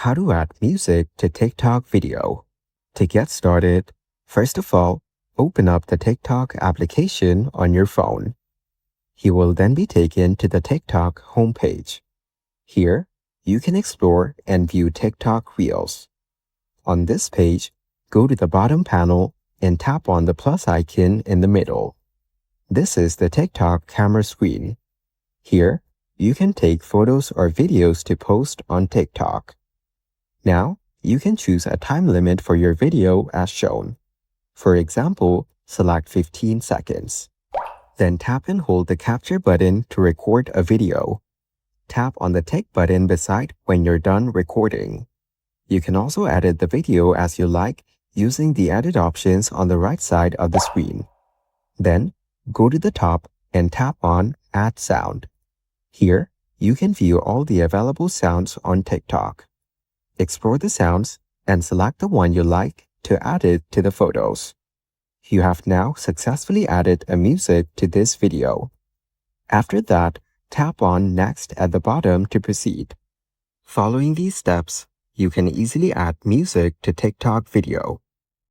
How to add music to TikTok video. To get started, first of all, open up the TikTok application on your phone. You will then be taken to the TikTok homepage. Here, you can explore and view TikTok Reels. On this page, go to the bottom panel and tap on the plus icon in the middle. This is the TikTok camera screen. Here, you can take photos or videos to post on TikTok. Now, you can choose a time limit for your video as shown. For example, select 15 seconds. Then tap and hold the capture button to record a video. Tap on the tick button beside when you're done recording. You can also edit the video as you like using the edit options on the right side of the screen. Then, go to the top and tap on Add Sound. Here, you can view all the available sounds on TikTok. Explore the sounds and select the one you like to add it to the photos. You have now successfully added a music to this video. After that, tap on Next at the bottom to proceed. Following these steps, you can easily add music to TikTok video.